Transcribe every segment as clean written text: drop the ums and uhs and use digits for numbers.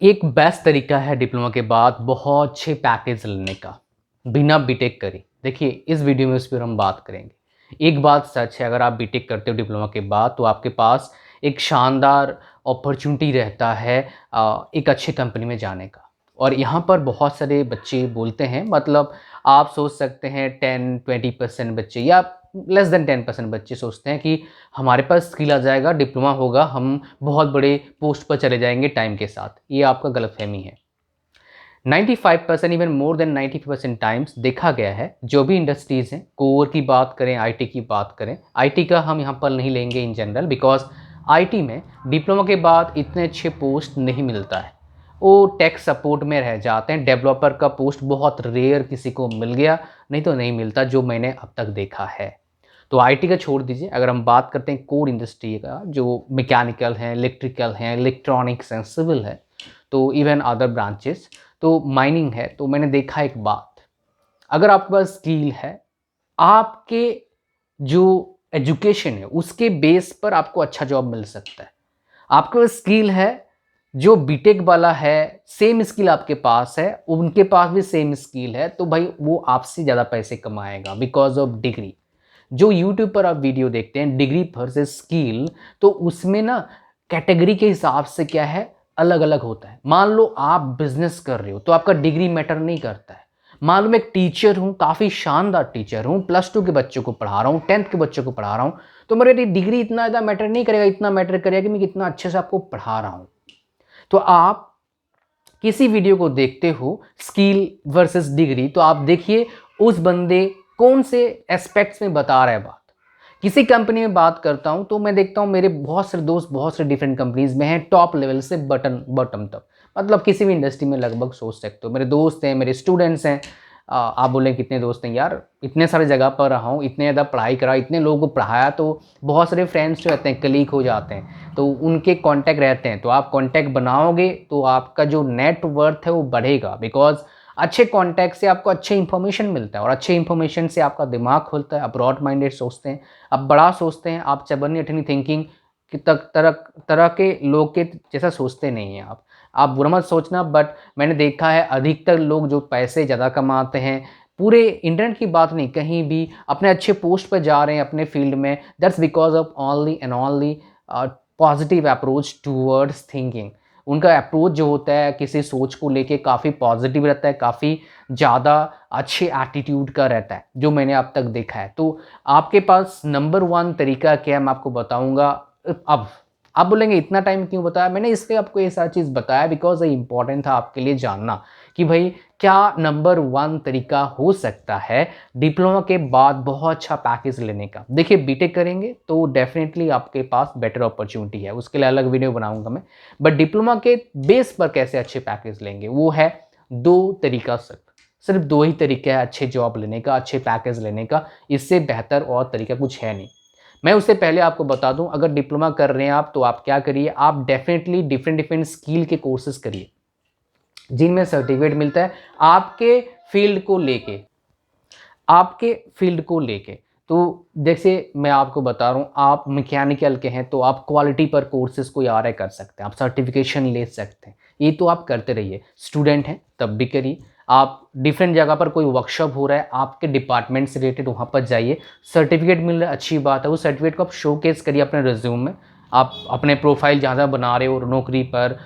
एक बेस्ट तरीका है डिप्लोमा के बाद बहुत अच्छे पैकेज लेने का, बिना बीटेक करे। देखिए, इस वीडियो में उस पर हम बात करेंगे। एक बात सच है, अगर आप बीटेक करते हो डिप्लोमा के बाद तो आपके पास एक शानदार अपॉर्चुनिटी रहता है एक अच्छी कंपनी में जाने का। और यहाँ पर बहुत सारे बच्चे बोलते हैं, मतलब आप सोच सकते हैं 10-20% बच्चे या लेस देन 10% बच्चे सोचते हैं कि हमारे पास स्किल आ जाएगा, डिप्लोमा होगा, हम बहुत बड़े पोस्ट पर चले जाएंगे टाइम के साथ। ये आपका गलतफहमी है। 95% इवन मोर देन 90% टाइम्स देखा गया है, जो भी इंडस्ट्रीज़ हैं, कोर की बात करें, आईटी की बात करें, आईटी का हम यहाँ पर नहीं लेंगे इन जनरल, बिकॉज आईटी में डिप्लोमा के बाद इतने अच्छे पोस्ट नहीं मिलता है। वो टेक सपोर्ट में रह जाते हैं। डेवलपर का पोस्ट बहुत रेयर किसी को मिल गया, नहीं तो नहीं मिलता, जो मैंने अब तक देखा है। तो आईटी का छोड़ दीजिए, अगर हम बात करते हैं कोर इंडस्ट्री का, जो मैकेनिकल है, इलेक्ट्रिकल है, इलेक्ट्रॉनिक्स हैं, सिविल है, तो इवन अदर ब्रांचेस, तो माइनिंग है, तो मैंने देखा एक बात, अगर आपके पास स्किल है, आपके जो एजुकेशन है उसके बेस पर आपको अच्छा जॉब मिल सकता है। आपके पास स्किल है, जो बीटेक वाला है सेम स्किल आपके पास है, उनके पास भी सेम स्किल है, तो भाई वो आपसे ज़्यादा पैसे कमाएगा बिकॉज ऑफ डिग्री। जो यूट्यूब पर आप वीडियो देखते हैं डिग्री वर्सेस स्किल, तो उसमें ना कैटेगरी के हिसाब से क्या है, अलग अलग होता है। मान लो आप बिजनेस कर रहे हो तो आपका डिग्री मैटर नहीं करता है। मान लो मैं एक टीचर हूँ, काफ़ी शानदार टीचर हूँ, +2 के बच्चों को पढ़ा रहा हूँ, 10th के बच्चों को पढ़ा रहा हूँ, तो मेरी डिग्री इतना ज़्यादा मैटर नहीं करेगा, इतना मैटर करेगा कि मैं कितना अच्छे से आपको पढ़ा रहा हूँ। तो आप किसी वीडियो को देखते हो स्किल वर्सेस डिग्री, तो आप देखिए उस बंदे कौन से एस्पेक्ट्स में बता रहा है बात। किसी कंपनी में बात करता हूं तो मैं देखता हूं मेरे बहुत सारे दोस्त बहुत सारे डिफरेंट कंपनीज में हैं, टॉप लेवल से बॉटम तक, मतलब किसी भी इंडस्ट्री में लगभग सोच सकते हो। मेरे दोस्त हैं, मेरे स्टूडेंट्स हैं। आप बोले कितने दोस्त हैं यार, इतने सारे जगह पर रहा हूँ, इतने ज़्यादा पढ़ाई करा, इतने लोगों को पढ़ाया, तो बहुत सारे फ्रेंड्स जो रहते हैं, कलीग हो जाते हैं, तो उनके कांटेक्ट रहते हैं। तो आप कांटेक्ट बनाओगे तो आपका जो नेटवर्थ है वो बढ़ेगा, बिकॉज अच्छे कांटेक्ट से आपको अच्छे इन्फॉर्मेशन मिलता है, और अच्छे इन्फॉर्मेशन से आपका दिमाग खुलता है, आप ब्रॉड माइंडेड सोचते हैं, आप बड़ा सोचते हैं, आप चबन्नी अठनी थिंकिंग कि तक तरह तरह के लोग के जैसा सोचते नहीं हैं आप बुरा मत सोचना। बट मैंने देखा है अधिकतर लोग जो पैसे ज़्यादा कमाते हैं, पूरे इंटरनेट की बात नहीं, कहीं भी अपने अच्छे पोस्ट पर जा रहे हैं अपने फील्ड में, that's because of only and only positive approach towards thinking. उनका अप्रोच जो होता है किसी सोच को लेके काफ़ी पॉजिटिव रहता है, काफ़ी ज़्यादा अच्छे एटीट्यूड का रहता है, जो मैंने अब तक देखा है। तो आपके पास नंबर 1 तरीका क्या है मैं आपको बताऊंगा। अब आप बोलेंगे इतना टाइम क्यों बताया मैंने, इसलिए आपको ये सारी चीज़ बताया बिकॉज ये इंपॉर्टेंट था आपके लिए जानना कि भाई क्या नंबर 1 तरीका हो सकता है डिप्लोमा के बाद बहुत अच्छा पैकेज लेने का। देखिए, बीटेक करेंगे तो डेफिनेटली आपके पास बेटर अपॉर्चुनिटी है, उसके लिए अलग वीडियो बनाऊंगा मैं। बट डिप्लोमा के बेस पर कैसे अच्छे पैकेज लेंगे, वो है 2 तरीका, सिर्फ 2 ही तरीका है अच्छे जॉब लेने का, अच्छे पैकेज लेने का। इससे बेहतर और तरीका कुछ है नहीं। मैं उससे पहले आपको बता दूं, अगर डिप्लोमा कर रहे हैं आप तो आप क्या करिए, आप डेफिनेटली डिफरेंट स्किल के कोर्सेज करिए जिनमें सर्टिफिकेट मिलता है आपके फील्ड को लेके, आपके फील्ड को लेके। तो जैसे मैं आपको बता रहा हूँ, आप मैकेनिकल के हैं तो आप क्वालिटी पर कोर्सेज कोई आ रहा कर सकते हैं, आप सर्टिफिकेशन ले सकते हैं, ये तो आप करते रहिए। स्टूडेंट हैं तब भी करिए। आप डिफरेंट जगह पर कोई वर्कशॉप हो रहा है आपके डिपार्टमेंट से रिलेटेड, वहाँ पर जाइए, सर्टिफिकेट मिल रहा है अच्छी बात है, उस सर्टिफिकेट को आप शोकेस करिए अपने रिज्यूम में। आप अपने प्रोफाइल जहाँ बना रहे हो नौकरी पर,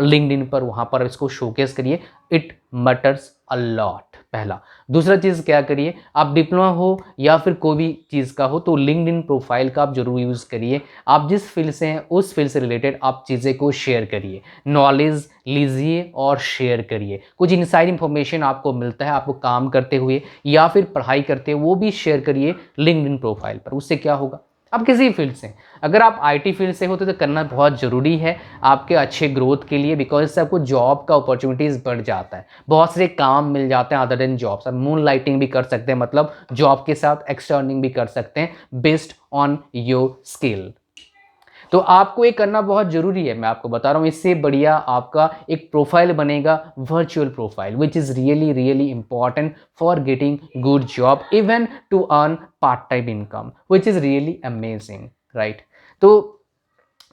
लिंक्डइन पर, वहाँ पर इसको शोकेस करिए। इट मैटर्स अ लॉट, पहला। दूसरा चीज़ क्या करिए, आप डिप्लोमा हो या फिर कोई भी चीज़ का हो, तो लिंक्डइन प्रोफाइल का आप जरूर यूज़ करिए। आप जिस फील्ड से हैं उस फील्ड से रिलेटेड आप चीज़ें को शेयर करिए, नॉलेज लीजिए और शेयर करिए। कुछ इनसाइड इन्फॉर्मेशन आपको मिलता है आपको काम करते हुए या फिर पढ़ाई करते हुए, वो भी शेयर करिए लिंक्डइन प्रोफाइल पर। उससे क्या होगा, आप किसी फील्ड से, अगर आप आईटी फील्ड से हो तो करना बहुत ज़रूरी है आपके अच्छे ग्रोथ के लिए, बिकॉज इससे आपको जॉब का अपॉर्चुनिटीज़ बढ़ जाता है, बहुत सारे काम मिल जाते हैं अदर देन जॉब्स। आप मून लाइटिंग भी कर सकते हैं, मतलब जॉब के साथ एक्स्ट्रा अर्निंग भी कर सकते हैं बेस्ड ऑन योर स्किल। तो आपको ये करना बहुत ज़रूरी है, मैं आपको बता रहा हूँ। इससे बढ़िया आपका एक प्रोफाइल बनेगा, virtual profile, which is really really important for getting good job, even to earn part time income, which is really amazing, right. तो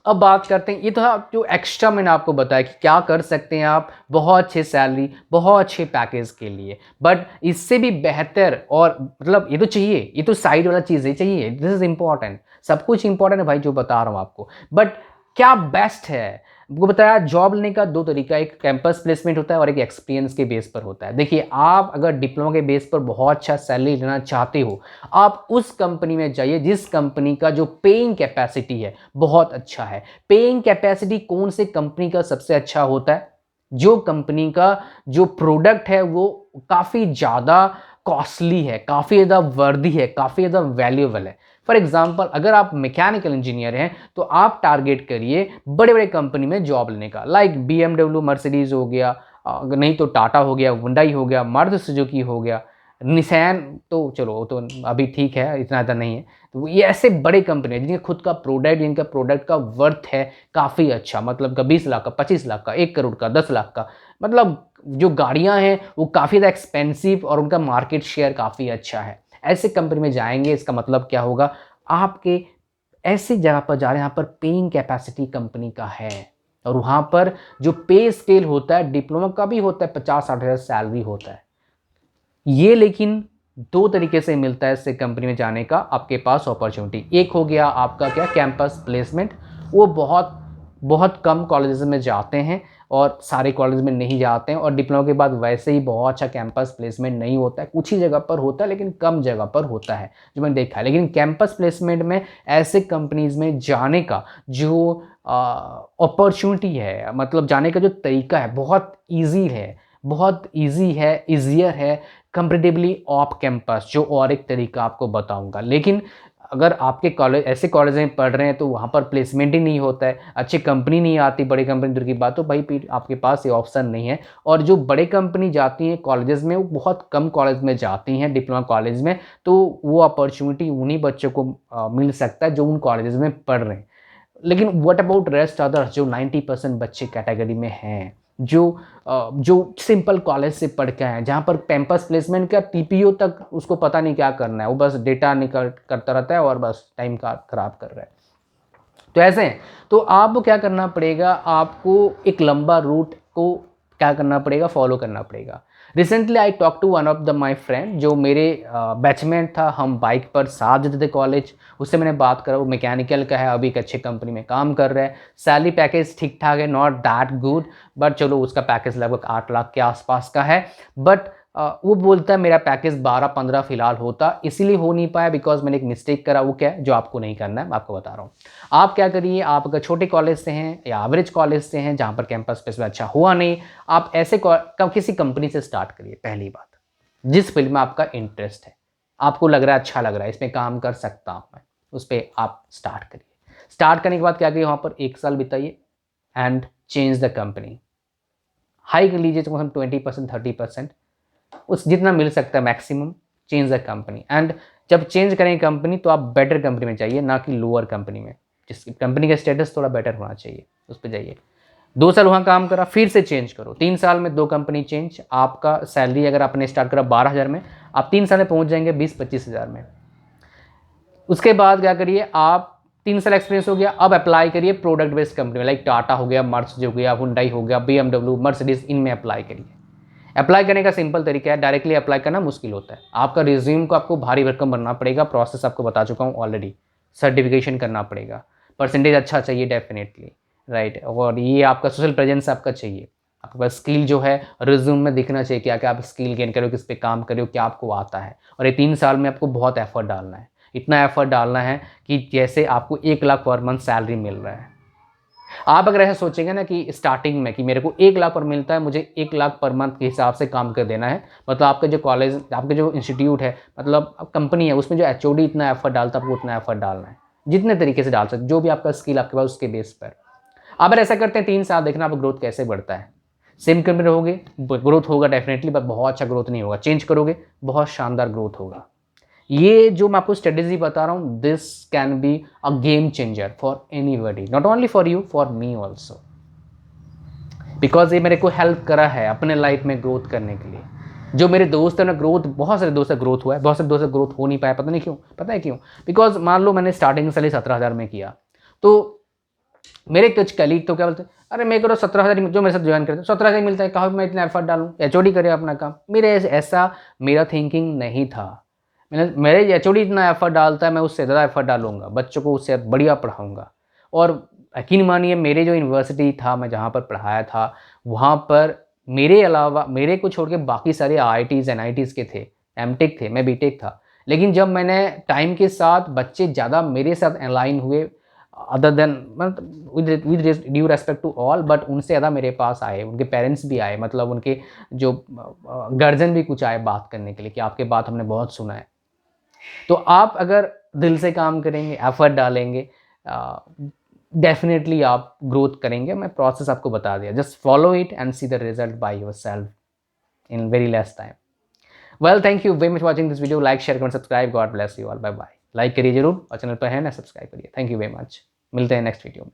अब बात करते हैं, ये तो जो एक्स्ट्रा मैंने आपको बताया कि क्या कर सकते हैं आप बहुत अच्छे सैलरी, बहुत अच्छे पैकेज के लिए, बट इससे भी बेहतर और मतलब ये तो चाहिए, ये तो साइड वाला चीज़ ही चाहिए, दिस इज इंपॉर्टेंट, सब कुछ इंपॉर्टेंट है भाई जो बता रहा हूँ आपको, बट क्या बेस्ट है वो बताया। जॉब लेने का दो तरीका, एक कैंपस प्लेसमेंट होता है और एक एक्सपीरियंस के बेस पर होता है। देखिए, आप अगर डिप्लोमा के बेस पर बहुत अच्छा सैलरी लेना चाहते हो, आप उस कंपनी में जाइए जिस कंपनी का जो पेइंग कैपेसिटी है बहुत अच्छा है। पेइंग कैपेसिटी कौन से कंपनी का सबसे अच्छा होता है? जो कंपनी का जो प्रोडक्ट है वो काफ़ी ज़्यादा कॉस्टली है, काफ़ी ज़्यादा वर्दी है, काफ़ी ज़्यादा वैल्यूएबल है। फॉर एग्जाम्पल, अगर आप मैकेनिकल इंजीनियर हैं तो आप टारगेट करिए बड़े बड़े कंपनी में जॉब लेने का, लाइक BMW, मर्सिडीज हो गया, नहीं तो टाटा हो गया, हुंडई हो गया, मारुति सुजुकी हो गया, निसैन तो चलो वो तो अभी ठीक है, इतना ज़्यादा नहीं है। तो ये ऐसे बड़े कंपनी हैं जिनके खुद का प्रोडक्ट, जिनका प्रोडक्ट का वर्थ है काफ़ी अच्छा, मतलब का 20 लाख का, 25 लाख का, 1 करोड़ का, 10 लाख का, मतलब जो गाड़ियाँ हैं वो काफ़ी ज़्यादा एक्सपेंसिव और उनका मार्केट शेयर काफ़ी अच्छा है। ऐसे कंपनी में जाएंगे, इसका मतलब क्या होगा, आपके ऐसी जगह पर जा रहे हैं यहाँ पर पेइंग कैपेसिटी कंपनी का है, और वहाँ पर जो पे स्केल होता है डिप्लोमा का भी होता है, 50-60 हज़ार सैलरी होता है। ये लेकिन दो तरीके से मिलता है इससे कंपनी में जाने का आपके पास अपॉर्चुनिटी। एक हो गया आपका क्या, कैंपस प्लेसमेंट, वो बहुत बहुत कम कॉलेजेस में जाते हैं और सारे कॉलेज में नहीं जाते हैं, और डिप्लोमा के बाद वैसे ही बहुत अच्छा कैंपस प्लेसमेंट नहीं होता है, कुछ ही जगह पर होता है लेकिन कम जगह पर होता है जो मैंने देखा है। लेकिन कैंपस प्लेसमेंट में ऐसे कंपनीज में जाने का जो अपॉर्चुनिटी है, मतलब जाने का जो तरीका है बहुत ईजी है, बहुत ईजी है, ईजियर है कंपेरेटिवली ऑफ कैंपस, जो और एक तरीका आपको बताऊंगा। लेकिन अगर आपके कॉलेज ऐसे कॉलेज में पढ़ रहे हैं तो वहाँ पर प्लेसमेंट ही नहीं होता है, अच्छी कंपनी नहीं आती, बड़ी कंपनी दूर की बात, तो भाई आपके पास ये ऑप्शन नहीं है। और जो बड़े कंपनी जाती हैं कॉलेजेस में, वो बहुत कम कॉलेज में जाती हैं डिप्लोमा कॉलेज में, तो वो अपॉर्चुनिटी उन्हीं बच्चों को मिल सकता है जो उन कॉलेजेस में पढ़ रहे हैं। लेकिन व्हाट अबाउट रेस्ट अदर्स, जो 90% बच्चे कैटेगरी में हैं, जो सिंपल कॉलेज से पढ़ के आए हैं, जहाँ पर कैंपस प्लेसमेंट का TPO तक उसको पता नहीं क्या करना है, वो बस डेटा निकल करता रहता है और बस टाइम का खराब कर रहा है। तो ऐसे हैं, तो आपको क्या करना पड़ेगा, आपको एक लंबा रूट को क्या करना पड़ेगा, फॉलो करना पड़ेगा। Recently I talk to one of the my friend, जो मेरे बैचमेट था, हम बाइक पर साथ जाते थे कॉलेज, उससे मैंने बात करा, वो मैकेनिकल का है, अभी एक अच्छे कंपनी में काम कर रहा है, सैलरी पैकेज ठीक ठाक है, नॉट दैट गुड, बट चलो उसका पैकेज लगभग 8 लाख के आसपास का है। बट वो बोलता है मेरा पैकेज 12-15 फिलहाल होता, इसीलिए हो नहीं पाया बिकॉज मैंने एक मिस्टेक करा। वो क्या है जो आपको नहीं करना है, मैं आपको बता रहा हूँ। आप क्या करिए, आप अगर छोटे कॉलेज से हैं या एवरेज कॉलेज से हैं जहाँ पर कैंपस प्लेसमेंट अच्छा हुआ नहीं, आप ऐसे किसी कंपनी से स्टार्ट करिए। पहली बात, जिस फील्ड में आपका इंटरेस्ट है, आपको लग रहा है अच्छा लग रहा है, इसमें काम कर सकता हूँ मैं, उस पर आप स्टार्ट करिए। स्टार्ट करने के बाद क्या करिए, वहाँ पर 1 साल बिताइए and change the company. Hike लीजिए तो 20%, 30%, उस जितना मिल सकता है maximum, change the company. And जब चेंज करेंगे कंपनी तो आप बेटर कंपनी में जाइए, ना कि लोअर कंपनी में, जिस कंपनी का स्टेटस थोड़ा बेटर होना चाहिए उस पर जाइए। 2 साल वहाँ काम करा, फिर से चेंज करो, 3 साल में 2 कंपनी चेंज, आपका सैलरी अगर आपने स्टार्ट करा 12,000 में, आप 3 साल में पहुँच जाएंगे 20-25 हज़ार में। उसके बाद क्या करिए, आप 3 साल एक्सपीरियंस हो गया, अब अप्लाई करिए प्रोडक्ट बेस्ड कंपनी में, लाइक टाटा हो गया, मर्सिडीज हो गया, हुंडई हो गया, BMW, मर्सिडीज, इनमें अप्लाई करिए। अप्लाई करने का सिंपल तरीका है, डायरेक्टली अप्लाई करना मुश्किल होता है, आपका रिज्यूम को आपको भारी भरकम बनना पड़ेगा, प्रोसेस आपको बता चुका हूँ ऑलरेडी, सर्टिफिकेशन करना पड़ेगा, परसेंटेज अच्छा चाहिए डेफिनेटली, राइट, और ये आपका सोशल प्रेजेंस आपका चाहिए, आपके पास स्किल जो है रिज्यूम में दिखना चाहिए, क्या क्या आप स्किल गेन करो, किस पे काम करो, क्या आपको आता है। और ये 3 साल में आपको बहुत एफर्ट डालना है, इतना एफर्ट डालना है कि जैसे आपको 1 लाख पर मंथ सैलरी मिल रहा है। आप अगर ऐसा सोचेंगे ना कि स्टार्टिंग में कि मेरे को 1 लाख पर मिलता है, मुझे 1 लाख पर मंथ के हिसाब से काम कर देना है, मतलब आपका जो कॉलेज, आपके जो इंस्टीट्यूट है, मतलब कंपनी है, उसमें जो HOD इतना एफर्ट डालता है, आपको उतना एफर्ट डालना है, जितने तरीके से डाल सकते, जो भी आपका स्किल आपके पास उसके बेस पर। आप अगर ऐसा करते हैं 3 साल, देखना आप ग्रोथ कैसे बढ़ता है। सेम कंपनी रहोगे, ग्रोथ होगा डेफिनेटली, बट बहुत अच्छा ग्रोथ नहीं होगा। चेंज करोगे, बहुत शानदार ग्रोथ होगा। ये जो मैं आपको स्ट्रेटेजी बता रहा हूँ, this can be a game changer for anybody, not only for you, for me also, because ये मेरे को हेल्प करा है अपने लाइफ में ग्रोथ करने के लिए। जो मेरे दोस्त हैं ना, ग्रोथ, बहुत सारे दोस्त ग्रोथ हुआ है, बहुत सारे दोस्त ग्रोथ हो नहीं पाया, पता नहीं क्यों, पता है क्यों, बिकॉज मान लो मैंने स्टार्टिंग सैलरी 17,000 में किया, तो मेरे कुछ कलीग तो क्या बोलते हैं, अरे मेरे को तो 17,000 जो मेरे साथ ज्वाइन करते हैं 17,000 मिलता है, कहा मैं इतना एफर्ट डालूँ, एचओडी करे अपना काम। ऐसा मेरा थिंकिंग नहीं था। मेरे एचओडी इतना एफर्ट डालता है, मैं उससे ज़्यादा एफर्ट डालूंगा, बच्चों को उससे बढ़िया पढ़ाऊँगा। और यकीन मानिए मेरे जो यूनिवर्सिटी था, मैं जहाँ पर पढ़ाया था, वहाँ पर मेरे अलावा मेरे को छोड़ के बाकी सारे आईआईटीज़ एनआईटीज़ के थे, एमटेक थे, मैं बीटेक था। लेकिन जब मैंने टाइम के साथ बच्चे ज़्यादा मेरे साथ अलाइन हुए, other than with due respect to all, but उनसे ज़्यादा मेरे पास आए, उनके पेरेंट्स भी आए, मतलब उनके जो गार्जियन भी कुछ आए बात करने के लिए कि आपके बात हमने बहुत सुना है। तो आप अगर दिल से काम करेंगे, एफर्ट डालेंगे, डेफिनेटली आप ग्रोथ करेंगे। मैं प्रोसेस आपको बता दिया, just follow it and see the result by yourself in very less time. Well, thank you very much watching this video. Like share comment subscribe. God bless you all. Bye bye. Like करिए जरूर और channel पर है ना subscribe करिए। Thank you very much. मिलते हैं next video में।